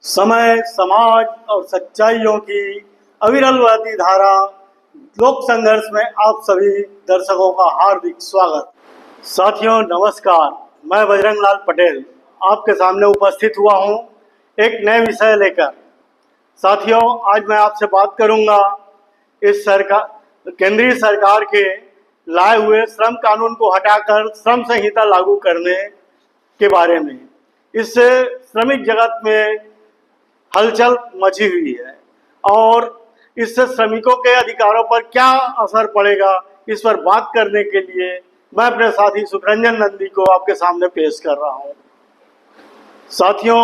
समय, समाज और सच्चाइयों की अविरल बहती धारा लोक संघर्ष में आप सभी दर्शकों का हार्दिक स्वागत। साथियों नमस्कार, मैं बजरंग लाल पटेल आपके सामने उपस्थित हुआ हूं एक नए विषय लेकर। साथियों आज मैं आपसे बात करूंगा इस केंद्रीय सरकार के लाए हुए श्रम कानून को हटाकर श्रम संहिता लागू करने के बारे में। इससे श्रमिक जगत में हलचल मची हुई है और इससे श्रमिकों के अधिकारों पर क्या असर पड़ेगा, इस पर बात करने के लिए मैं अपने साथी सुखरंजन नंदी को आपके सामने पेश कर रहा हूं। साथियों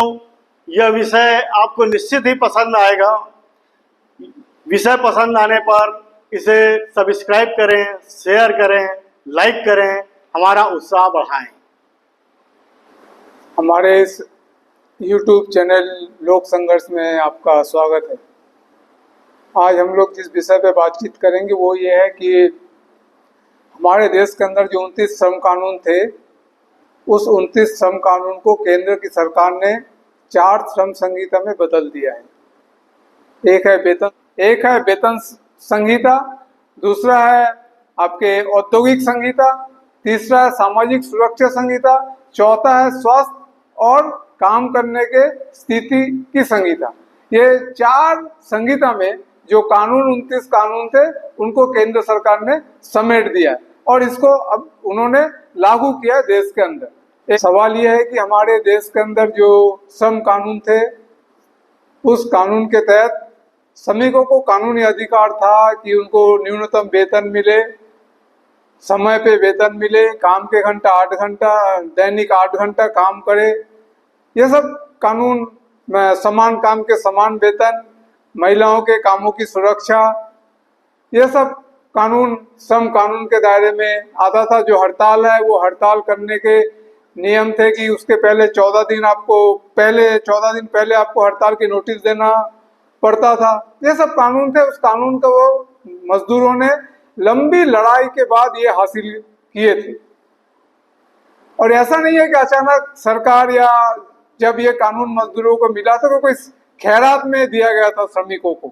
यह विषय आपको निश्चित ही पसंद आएगा। विषय पसंद आने पर इसे सब्सक्राइब करें, शेयर करें, लाइक करें, हमारा उत्साह बढ़ाएं। हमारे इस YouTube चैनल लोक संघर्ष में आपका स्वागत है। आज हम लोग जिस विषय पे बातचीत करेंगे वो ये है कि हमारे देश के अंदर जो 29 श्रम कानून थे, उस 29 श्रम कानून को केंद्र की सरकार ने 4 श्रम संहिता में बदल दिया है। एक है वेतन संहिता, दूसरा है आपके औद्योगिक संहिता, तीसरा है सामाजिक सुरक्षा संहिता, चौथा है स्वास्थ्य और काम करने के स्थिति की संहिता। ये 4 संहिता में जो 29 कानून थे उनको केंद्र सरकार ने समेट दिया है और इसको अब उन्होंने लागू किया देश के अंदर। एक सवाल ये है कि हमारे देश के अंदर जो श्रम कानून थे, उस कानून के तहत श्रमिकों को कानूनी अधिकार था कि उनको न्यूनतम वेतन मिले, समय पे वेतन मिले, काम के घंटा 8 घंटा, दैनिक 8 घंटा काम करे। ये सब कानून में समान काम के समान वेतन, महिलाओं के कामों की सुरक्षा, ये सब कानून श्रम कानून के दायरे में आता था। जो हड़ताल है वो हड़ताल करने के नियम थे कि उसके पहले 14 दिन पहले आपको हड़ताल की नोटिस देना पड़ता था। ये सब कानून थे। उस कानून को वो मजदूरों ने लंबी लड़ाई के बाद ये हासिल किए थे और ऐसा नहीं है कि अचानक सरकार या जब ये कानून मजदूरों को मिला था तो कोई खैरात में दिया गया था श्रमिकों को,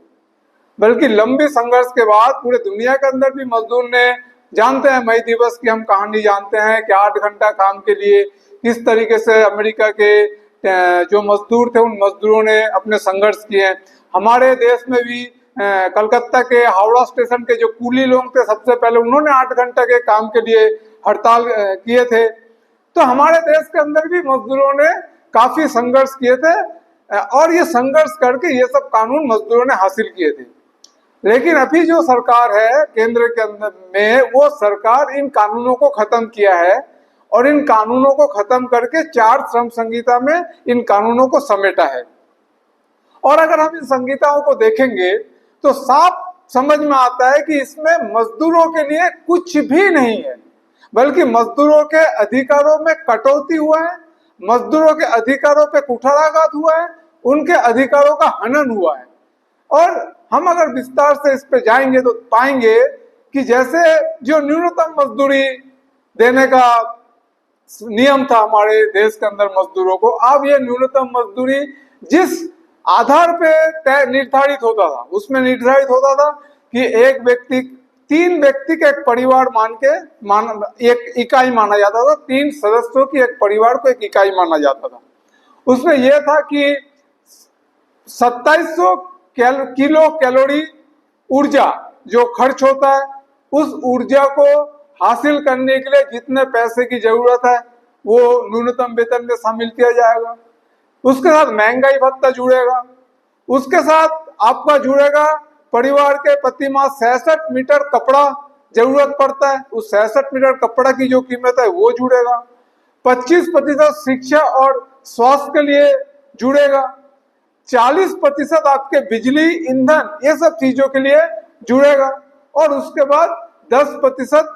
बल्कि लंबी संघर्ष के बाद पूरे दुनिया के अंदर भी मजदूर ने, जानते हैं मई दिवस की हम कहानी जानते हैं कि 8 घंटा काम के लिए किस तरीके से अमेरिका के जो मजदूर थे उन मजदूरों ने अपने संघर्ष किए हैं। हमारे देश में भी कलकत्ता के हावड़ा स्टेशन के जो कूली लोग थे, सबसे पहले उन्होंने 8 घंटे के काम के लिए हड़ताल किए थे। तो हमारे देश के अंदर भी मजदूरों ने काफी संघर्ष किए थे और ये संघर्ष करके ये सब कानून मजदूरों ने हासिल किए थे। लेकिन अभी जो सरकार है केंद्र के अंदर में, वो सरकार इन कानूनों को खत्म किया है और इन कानूनों को खत्म करके 4 श्रम संहिता में इन कानूनों को समेटा है। और अगर हम इन संहिताओं को देखेंगे तो साफ समझ में आता है कि इसमें मजदूरों के लिए कुछ भी नहीं है, बल्कि मजदूरों के अधिकारों में कटौती हुआ है, मजदूरों के अधिकारों पे कुठाराघात हुआ है, उनके अधिकारों का हनन हुआ है। और हम अगर विस्तार से इस पे जाएंगे तो पाएंगे कि जैसे जो न्यूनतम मजदूरी देने का नियम था हमारे देश के अंदर मजदूरों को, अब ये न्यूनतम मजदूरी जिस आधार पे निर्धारित होता था, उसमें निर्धारित होता था कि 3 व्यक्ति के एक परिवार एक इकाई माना जाता था। 3 सदस्यों की एक परिवार को एक इकाई माना जाता था। उसमें यह था कि 2700 किलो कैलोरी ऊर्जा जो खर्च होता है, उस ऊर्जा को हासिल करने के लिए जितने पैसे की जरूरत है वो न्यूनतम वेतन में शामिल किया जाएगा। उसके साथ महंगाई भत्ता जुड़ेगा, उसके साथ आपका जुड़ेगा परिवार के प्रति माह 66 मीटर कपड़ा जरूरत पड़ता है, उस 66 मीटर कपड़ा की जो कीमत है वो जुड़ेगा। 25% शिक्षा और स्वास्थ्य के लिए जुड़ेगा, 40% आपके बिजली, ईंधन, ये सब चीजों के लिए जुड़ेगा और उसके बाद 10%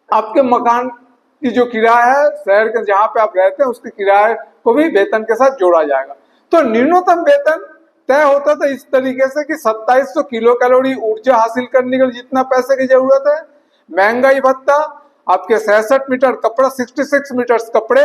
आपके मकान की जो किराया है, शहर के जहां पे आप रहते हैं उसकी किराए को भी वेतन के साथ जोड़ा जाएगा। तो न्यूनतम वेतन तय होता था इस तरीके से कि 2700 किलो कैलोरी ऊर्जा हासिल करने के लिए जितना पैसे की जरूरत है, महंगाई भत्ता, आपके 66 मीटर कपड़ा, 66 मीटर कपड़े,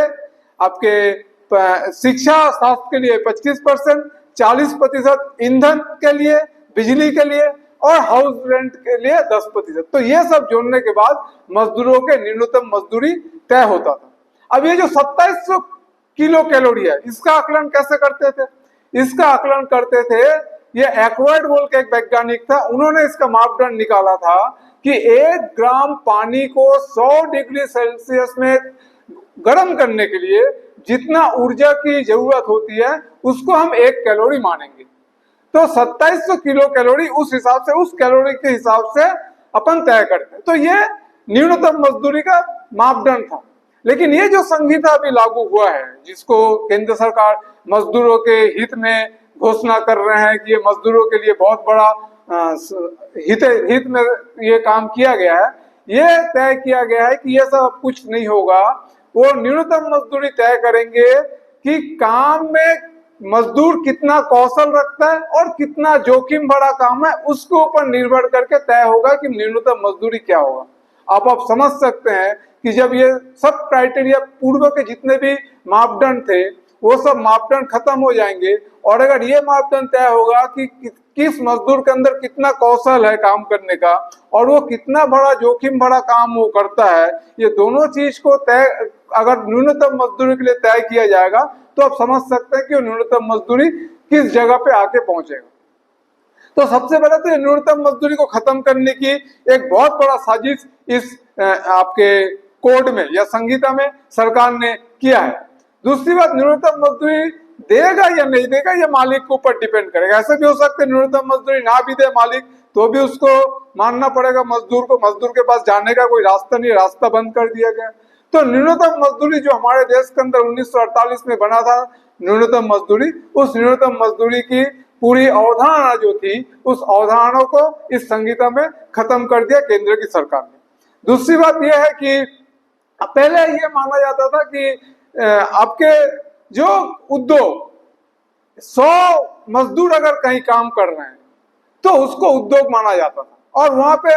आपके शिक्षा स्वास्थ्य के लिए 25%, 40% ईंधन के लिए, बिजली के लिए और हाउस रेंट के लिए 10%। तो ये सब जोड़ने के बाद मजदूरों के न्यूनतम मजदूरी तय होता था। अब ये जो 2700 किलो कैलोरी है, इसका आकलन कैसे करते थे? इसका आकलन करते थे, ये एक्वर्ड बोल के एक वैज्ञानिक था, उन्होंने इसका मापदंड निकाला था कि 1 ग्राम पानी को 100 डिग्री सेल्सियस में गर्म करने के लिए जितना ऊर्जा की जरूरत होती है उसको हम 1 कैलोरी मानेंगे। तो 2700 किलो कैलोरी उस हिसाब से, उस कैलोरी के हिसाब से अपन तय करते हैं। तो ये न्यूनतम मजदूरी का मापदंड था। लेकिन ये जो संहिता अभी लागू हुआ है, जिसको केंद्र सरकार मजदूरों के हित में घोषणा कर रहे हैं कि ये मजदूरों के लिए बहुत बड़ा हित में ये काम किया गया है, ये तय किया गया है कि ये सब कुछ नहीं होगा। वो न्यूनतम मजदूरी तय करेंगे कि काम में मजदूर कितना कौशल रखता है और कितना जोखिम भरा काम है, उसके ऊपर निर्भर करके तय होगा कि न्यूनतम मजदूरी क्या होगा। आप समझ सकते हैं कि जब ये सब क्राइटेरिया, पूर्व के जितने भी मापदंड थे वो सब मापदंड खत्म हो जाएंगे, और अगर ये मापदंड तय होगा कि किस मजदूर के अंदर कितना कौशल है काम करने का और वो कितना बड़ा जोखिम भरा काम वो करता है, ये दोनों चीज को तय अगर न्यूनतम मजदूरी के लिए तय किया जाएगा तो आप समझ सकते हैं कि वो न्यूनतम मजदूरी किस जगह पे आके पहुंचेगा। तो सबसे पहले तो न्यूनतम मजदूरी को खत्म करने की एक बहुत बड़ा साजिश इस आपके कोड में या संहिता में सरकार ने किया है। दूसरी बात, न्यूनतम मजदूरी देगा या नहीं देगा ये मालिक के ऊपर डिपेंड करेगा। ऐसा भी हो सकता है न्यूनतम मजदूरी ना भी दे मालिक तो भी उसको मानना पड़ेगा मजदूर को, मजदूर के पास जाने का कोई रास्ता नहीं, रास्ता बंद कर दिया गया। तो न्यूनतम मजदूरी जो हमारे देश के अंदर 1948 में बना था न्यूनतम मजदूरी, उस न्यूनतम मजदूरी की पूरी अवधारणा जो थी उस अवधारणा को इस संहिता में खत्म कर दिया केंद्र की सरकार ने। दूसरी बात यह है कि पहले ये माना जाता था कि आपके जो उद्योग 100 मजदूर अगर कहीं काम कर रहे हैं तो उसको उद्योग माना जाता था और वहां पे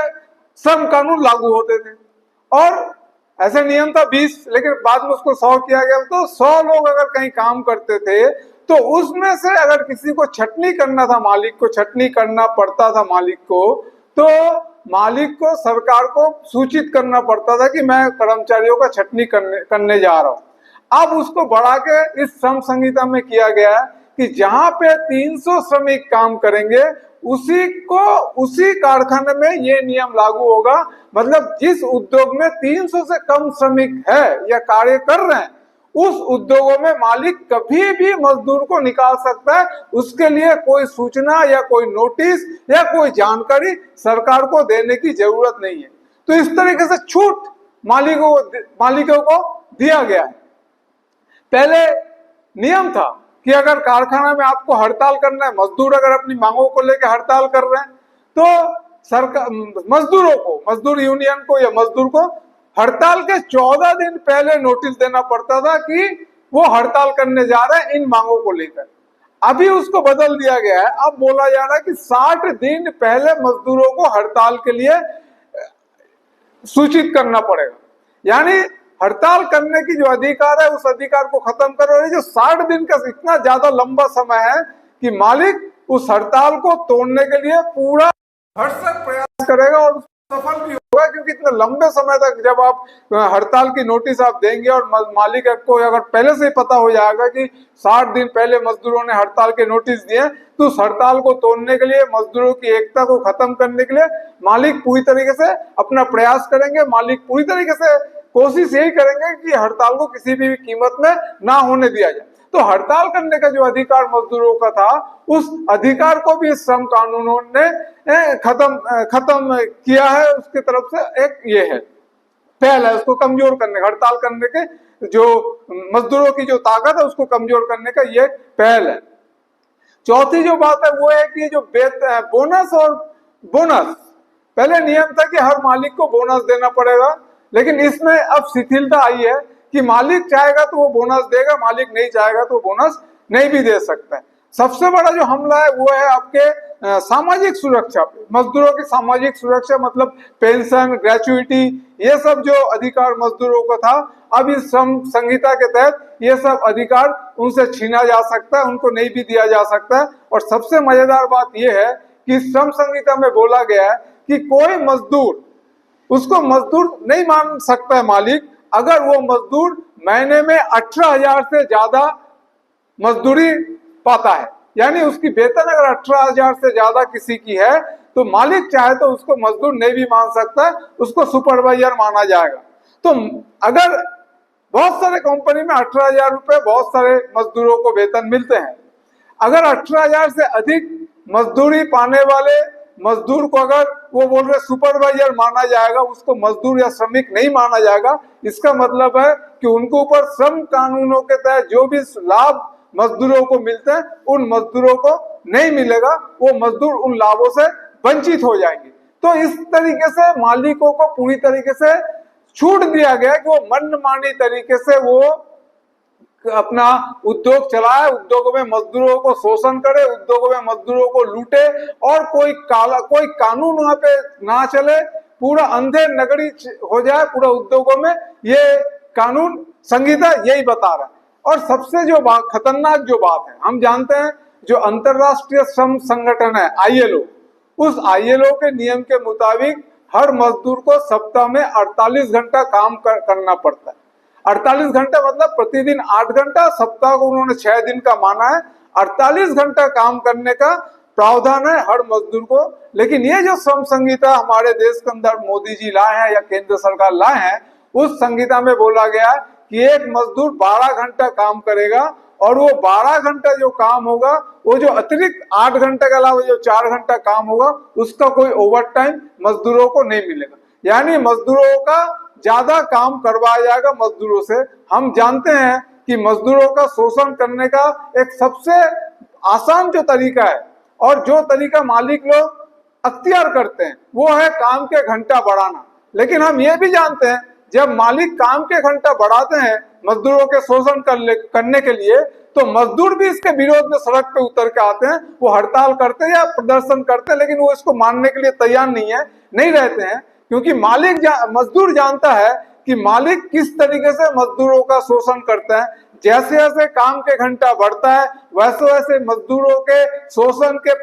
श्रम कानून लागू होते थे, और ऐसे नियम था 20, लेकिन बाद में उसको 100 किया गया। तो 100 लोग अगर कहीं काम करते थे तो उसमें से अगर किसी को छटनी करना था, मालिक को छटनी करना पड़ता था मालिक को, तो मालिक को सरकार को सूचित करना पड़ता था कि मैं कर्मचारियों का छटनी करने जा रहा हूं। अब उसको बढ़ा के इस श्रम संहिता में किया गया है कि जहां पे 300 श्रमिक काम करेंगे उसी कारखाने में ये नियम लागू होगा। मतलब जिस उद्योग में 300 से कम श्रमिक है या कार्य कर रहे हैं उस उद्योगों में मालिक कभी भी मजदूर को निकाल सकता है, उसके लिए कोई सूचना या कोई नोटिस या कोई जानकारी सरकार को देने की जरूरत नहीं है। तो इस तरीके से छूट मालिकों को दिया गया है। पहले नियम था कि अगर कारखाना में आपको हड़ताल करना है, मजदूर अगर अपनी मांगों को लेकर हड़ताल कर रहे हैं तो सरकार मजदूर यूनियन को या मजदूर को हड़ताल के 14 दिन पहले नोटिस देना पड़ता था कि वो हड़ताल करने जा रहे हैं इन मांगों को लेकर। अभी उसको बदल दिया गया है, अब बोला जा रहा है कि 60 दिन पहले मजदूरों को हड़ताल के लिए सूचित करना पड़ेगा। यानी हड़ताल करने की जो अधिकार है उस अधिकार को खत्म कर रहे हैं। जो 60 दिन का इतना ज्यादा लंबा समय है कि मालिक उस हड़ताल को तोड़ने के लिए पूरा भरसक प्रयास करेगा और सफल भी होगा, क्योंकि इतने लंबे समय तक जब आप हड़ताल की नोटिस आप देंगे और मालिक को अगर पहले से ही पता हो जाएगा कि 60 दिन पहले मजदूरों ने हड़ताल के नोटिस दिए, तो उस हड़ताल को तोड़ने के लिए, मजदूरों की एकता को खत्म करने के लिए मालिक पूरी तरीके से अपना प्रयास करेंगे। मालिक पूरी तरीके से कोशिश यही करेंगे कि हड़ताल को किसी भी कीमत में ना होने दिया जाए। तो हड़ताल करने का जो अधिकार मजदूरों का था उस अधिकार को भी श्रम कानूनों ने खत्म किया है। उसके तरफ से एक ये है पहल है उसको कमजोर करने, हड़ताल करने के जो मजदूरों की जो ताकत है उसको कमजोर करने का ये पहल है। चौथी जो बात है वो है कि जो बोनस पहले नियम था कि हर मालिक को बोनस देना पड़ेगा, लेकिन इसमें अब शिथिलता आई है कि मालिक चाहेगा तो वो बोनस देगा, मालिक नहीं चाहेगा तो बोनस नहीं भी दे सकता है। सबसे बड़ा जो हमला है वो है आपके सामाजिक सुरक्षा पे, मजदूरों की सामाजिक सुरक्षा मतलब पेंशन, ग्रेचुइटी, ये सब जो अधिकार मजदूरों को था, अब इस श्रम संहिता के तहत ये सब अधिकार उनसे छीना जा सकता है, उनको नहीं भी दिया जा सकता है। और सबसे मजेदार बात यह है कि श्रम संहिता में बोला गया है कि कोई मजदूर, उसको मजदूर नहीं मान सकता है मालिक अगर वो मजदूर महीने में 18,000 से ज्यादा मजदूरी पाता है। यानी उसकी वेतन अगर 18,000 से ज्यादा किसी की है तो मालिक चाहे तो उसको मजदूर नहीं भी मान सकता है, उसको सुपरवाइजर माना जाएगा। तो अगर बहुत सारे कंपनी में 18,000 रुपए बहुत सारे मजदूरों को वेतन मिलते हैं, अगर 18,000 से अधिक मजदूरी पाने वाले मजदूर को अगर वो बोल रहे सुपरवाइजर माना जाएगा, उसको मजदूर या श्रमिक नहीं माना जाएगा, इसका मतलब है कि उनके ऊपर श्रम कानूनों के तहत जो भी लाभ मजदूरों को मिलते हैं उन मजदूरों को नहीं मिलेगा, वो मजदूर उन लाभों से वंचित हो जाएंगे। तो इस तरीके से मालिकों को पूरी तरीके से छूट दिया गया कि वो मनमानी तरीके से वो अपना उद्योग चलाए, उद्योगों में मजदूरों को शोषण करे, उद्योगों में मजदूरों को लूटे और कोई कानून वहां पे ना चले, पूरा अंधे नगरी हो जाए पूरा उद्योगों में। ये कानून संहिता यही बता रहा है। और सबसे जो खतरनाक जो बात है, हम जानते हैं जो अंतरराष्ट्रीय श्रम संगठन है ILO, उस ILO के नियम के मुताबिक हर मजदूर को सप्ताह में 48 घंटा काम करना पड़ता है। 48 घंटा मतलब प्रतिदिन 8 घंटा, सप्ताह को उन्होंने 6 दिन का माना है। 48 घंटा काम करने का प्रावधान है हर मजदूर को। लेकिन ये जो श्रम संहिता हमारे देश के अंदर मोदी जी लाए हैं या केंद्र सरकार लाए हैं, उस संहिता में बोला गया है कि एक मजदूर 12 घंटा काम करेगा और वो 12 घंटा जो काम होगा, वो जो अतिरिक्त 8 घंटे के अलावा जो 4 घंटा काम होगा, उसका कोई ओवर टाइम मजदूरों को नहीं मिलेगा। यानी मजदूरों का ज्यादा काम करवाया जाएगा मजदूरों से। हम जानते हैं कि मजदूरों का शोषण करने का एक सबसे आसान जो तरीका है और जो तरीका मालिक लोग अख्तियार करते हैं वो है काम के घंटा बढ़ाना। लेकिन हम ये भी जानते हैं जब मालिक काम के घंटा बढ़ाते हैं मजदूरों के शोषण करने के लिए, तो मजदूर भी इसके विरोध में सड़क पे उतर के आते हैं, वो हड़ताल करते हैं या प्रदर्शन करते हैं, लेकिन वो इसको मानने के लिए तैयार नहीं रहते हैं, क्योंकि मजदूर जानता है कि मालिक किस तरीके से मजदूरों का शोषण करता है। जैसे जैसे काम के घंटा बढ़ता है वैसे वैसे मजदूरों के शोषण के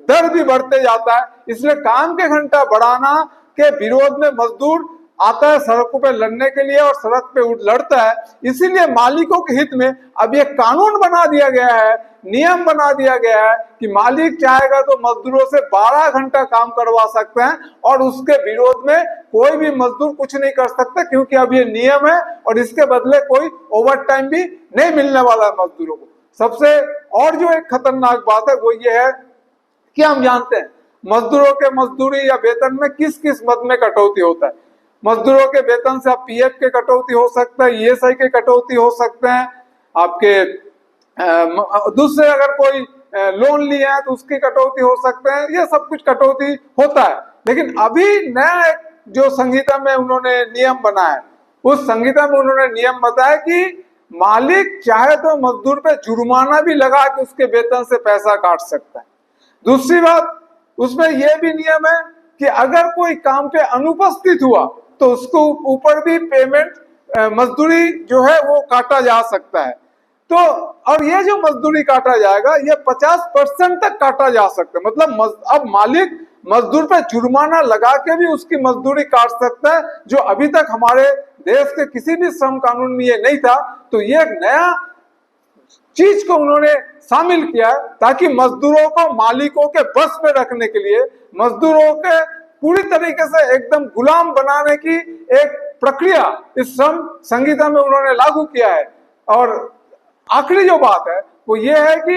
दर भी बढ़ते जाता है। इसलिए काम के घंटा बढ़ाना के विरोध में मजदूर आता है सड़कों पे लड़ने के लिए और सड़क पे लड़ता है। इसीलिए मालिकों के हित में अब ये कानून बना दिया गया है, नियम बना दिया गया है कि मालिक चाहेगा तो मजदूरों से 12 घंटा काम करवा सकते हैं और उसके विरोध में कोई भी मजदूर कुछ नहीं कर सकता, क्योंकि अब ये नियम है और इसके बदले कोई ओवर टाइम भी नहीं मिलने वाला है मजदूरों को। सबसे और जो एक खतरनाक बात है वो ये है कि हम जानते हैं मजदूरों के मजदूरी या वेतन में किस किस मद में कटौती होता है। मजदूरों के वेतन से आप PF के कटौती हो सकता है, ESI के कटौती हो सकते हैं, आपके दूसरे अगर कोई लोन लिए हैं तो उसकी कटौती हो सकते हैं, ये सब कुछ कटौती होता है। लेकिन अभी नया एक जो संहिता में उन्होंने नियम बनाया, उस संहिता में उन्होंने नियम बताया कि मालिक चाहे तो मजदूर पे जुर्माना भी लगा के उसके वेतन से पैसा काट सकता है। दूसरी बात उसमें यह भी नियम है कि अगर कोई काम पे अनुपस्थित हुआ तो उसको ऊपर भी पेमेंट मजदूरी जो है वो काटा जा सकता है। तो और ये जो मजदूरी काटा जाएगा ये 50% तक काटा जा सकता है। मतलब अब मालिक मजदूर पे जुर्माना लगा के भी उसकी मजदूरी काट सकता है, जो अभी तक हमारे देश के किसी भी श्रम कानून में ये नहीं था। तो ये एक नया चीज को उन्होंने शामिल किया है ताकि मजदूरों को मालिकों के बस में रखने के लिए, मजदूरों के पूरी तरीके से एकदम गुलाम बनाने की एक प्रक्रिया इस श्रम संहिता में उन्होंने लागू किया है। और आखिरी जो बात है वो ये है कि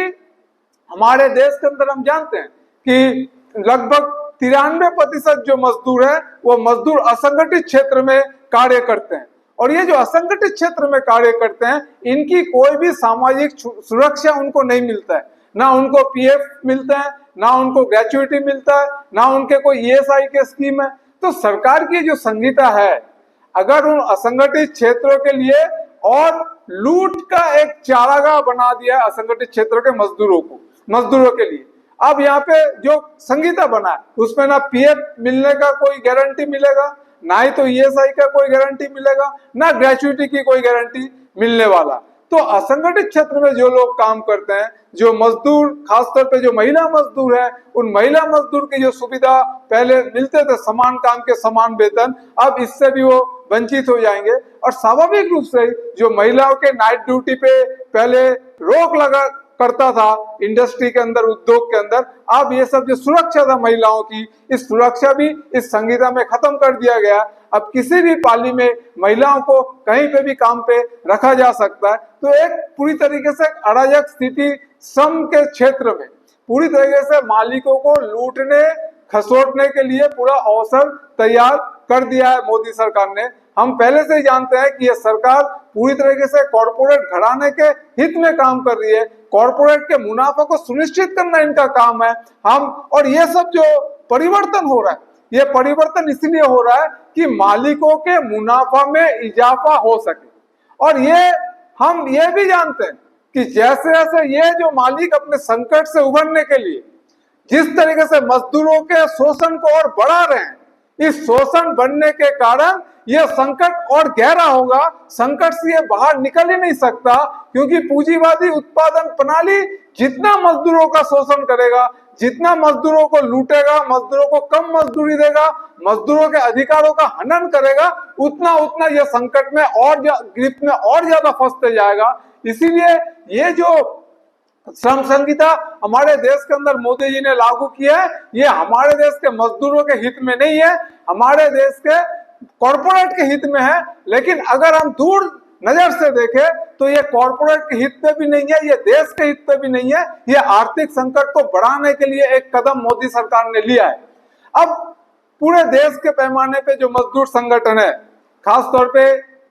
हमारे देश के अंदर हम जानते हैं कि लगभग 93% जो मजदूर है वो मजदूर असंगठित क्षेत्र में कार्य करते हैं। और ये जो असंगठित क्षेत्र में कार्य करते हैं इनकी कोई भी सामाजिक सुरक्षा उनको नहीं मिलता है, ना उनको PF मिलता है, ना उनको ग्रेचुइटी मिलता है, ना उनके कोई ESI के स्कीम है। तो सरकार की जो संहिता है अगर उन असंगठित क्षेत्रों के लिए और लूट का एक चारागाह बना दिया है असंगठित क्षेत्र के मजदूरों के लिए। अब यहाँ पे जो संहिता बना है उसमें ना पीएफ मिलने का कोई गारंटी मिलेगा, ना ही तो ईएसआई का कोई गारंटी मिलेगा, ना ग्रेचुइटी की कोई गारंटी मिलने वाला। तो असंगठित क्षेत्र में जो लोग काम करते हैं, जो मजदूर, खासतौर पे जो महिला मजदूर है, उन महिला मजदूर की जो सुविधा पहले मिलते थे, समान काम के समान वेतन, अब इससे भी वो वंचित हो जाएंगे। और स्वाभाविक रूप से जो महिलाओं के नाइट ड्यूटी पे पहले रोक लगा करता था इंडस्ट्री के अंदर, उद्योग के अंदर, अब ये सब जो सुरक्षा था महिलाओं की, इस सुरक्षा भी इस संहिता में खत्म कर दिया गया। अब किसी भी पाली में महिलाओं को कहीं पे भी काम पे रखा जा सकता है। तो एक पूरी तरीके से अराजक स्थिति श्रम के क्षेत्र में पूरी तरीके से मालिकों को लूटने खसोटने के लिए पूरा अवसर तैयार कर दिया है मोदी सरकार ने। हम पहले से ही जानते हैं कि ये सरकार पूरी तरीके से कॉरपोरेट घराने के हित में काम कर रही है, कॉरपोरेट के मुनाफा को सुनिश्चित करना इनका काम है। और ये सब जो परिवर्तन हो रहा है, ये परिवर्तन इसलिए हो रहा है कि मालिकों के मुनाफा में इजाफा हो सके। और हम ये भी जानते हैं कि जैसे जैसे ये जो मालिक अपने संकट से उभरने के लिए जिस तरीके से मजदूरों के शोषण को और बढ़ा रहे हैं, इस शोषण बढ़ने के कारण यह संकट और गहरा होगा। संकट से ये बाहर निकल ही नहीं सकता, क्योंकि पूंजीवादी उत्पादन प्रणाली जितना मजदूरों का शोषण करेगा, जितना मजदूरों को लूटेगा, मजदूरों को कम मजदूरी देगा, मजदूरों के अधिकारों का हनन करेगा, उतना उतना यह संकट में और गिरफ्त में और ज्यादा फंसते जाएगा। इसीलिए ये जो श्रम संहिता हमारे देश के अंदर मोदी जी ने लागू की है, ये हमारे देश के मजदूरों के हित में नहीं है, हमारे देश के कॉरपोरेट के हित में है। लेकिन अगर हम दूर नजर से देखें तो ये कॉरपोरेट के हित पे भी नहीं है, ये देश के हित पे भी नहीं है, ये आर्थिक संकट को बढ़ाने के लिए एक कदम मोदी सरकार ने लिया है। अब पूरे देश के पैमाने पे जो मजदूर संगठन है, खासतौर पे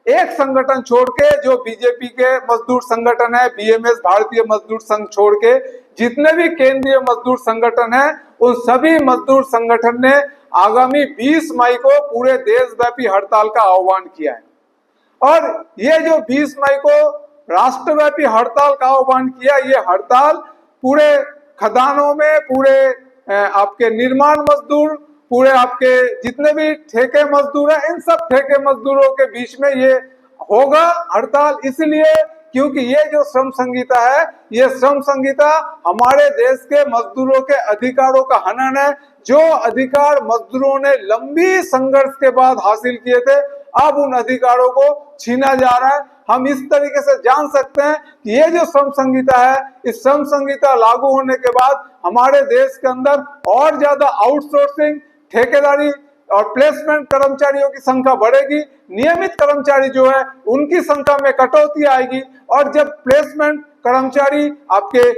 एक संगठन छोड़ के जो बीजेपी के मजदूर संगठन है, बीएमएस भारतीय मजदूर संघ छोड़ के जितने भी केंद्रीय मजदूर संगठन है, उन सभी मजदूर संगठन ने आगामी 20 मई को पूरे देशव्यापी हड़ताल का आह्वान किया है। और ये जो 20 मई को राष्ट्रव्यापी हड़ताल का आह्वान किया, ये हड़ताल पूरे खदानों में, पूरे आपके निर्माण मजदूर, पूरे आपके जितने भी ठेके मजदूर हैं, इन सब ठेके मजदूरों के बीच में ये होगा हड़ताल। इसलिए क्योंकि ये जो श्रम संहिता है, ये श्रम संहिता हमारे देश के मजदूरों के अधिकारों का हनन है। जो अधिकार मजदूरों ने लंबी संघर्ष के बाद हासिल किए थे, अब उन अधिकारों को छीना जा रहा है। हम इस तरीके से जान सकते हैं कि ये जो श्रम संहिता है, इस श्रम संहिता लागू होने के बाद हमारे देश के अंदर और ज्यादा आउटसोर्सिंग, ठेकेदारी और प्लेसमेंट कर्मचारियों की संख्या बढ़ेगी। नियमित कर्मचारी जो है उनकी संख्या में कटौती आएगी। और जब प्लेसमेंट कर्मचारी, आपके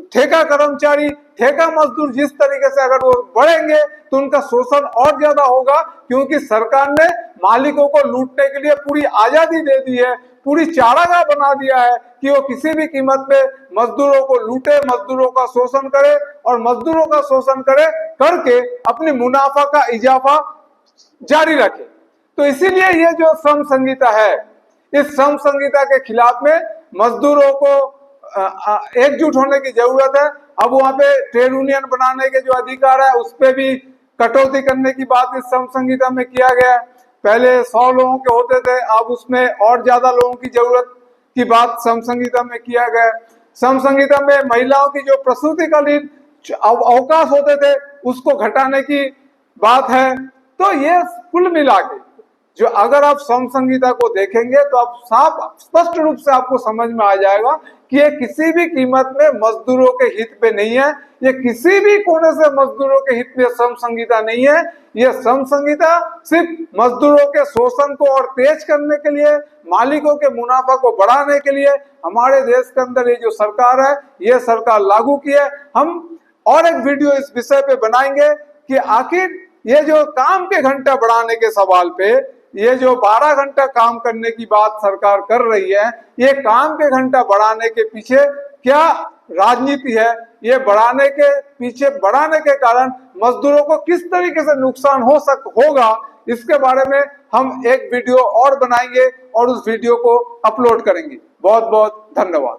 ठेका कर्मचारी, ठेका मजदूर जिस तरीके से अगर वो बढ़ेंगे तो उनका शोषण और ज्यादा होगा, क्योंकि सरकार ने मालिकों को लूटने के लिए पूरी आजादी दे दी है, पूरी चारागाह बना दिया है कि वो किसी भी कीमत पे मजदूरों को लूटे, मजदूरों का शोषण करे और मजदूरों का शोषण करके अपनी मुनाफा का इजाफा जारी रखे। तो इसीलिए ये जो श्रम संहिता है, इस श्रम संहिता के खिलाफ में मजदूरों को एकजुट होने की जरूरत है। अब वहां पे ट्रेड यूनियन बनाने के जो अधिकार है उस पे भी कटौती करने की बात इस श्रम संहिता में किया गया है। पहले 100 लोगों के होते थे, अब उसमें और ज्यादा लोगों की जरूरत की बात श्रम संहिता में किया गया है। श्रम संहिता में महिलाओं की जो प्रसूतिकालीन अवकाश होते थे उसको घटाने की बात है। तो ये कुल मिला के जो अगर आप श्रम संहिता को देखेंगे तो आप साफ स्पष्ट रूप से आपको समझ में आ जाएगा कि ये किसी भी कीमत में मजदूरों के हित पे नहीं है, ये किसी भी कोने से मजदूरों के हित में श्रम संहिता नहीं है। ये श्रम संहिता सिर्फ मजदूरों के शोषण को और तेज करने के लिए, मालिकों के मुनाफा को बढ़ाने के लिए हमारे देश के अंदर ये जो सरकार है, ये सरकार लागू की है। हम और एक वीडियो इस विषय पे बनाएंगे कि आखिर ये जो काम के घंटा बढ़ाने के सवाल पे, ये जो 12 घंटा काम करने की बात सरकार कर रही है, ये काम के घंटा बढ़ाने के पीछे क्या राजनीति है, ये बढ़ाने के कारण मजदूरों को किस तरीके से नुकसान होगा, इसके बारे में हम एक वीडियो और बनाएंगे और उस वीडियो को अपलोड करेंगे। बहुत बहुत धन्यवाद।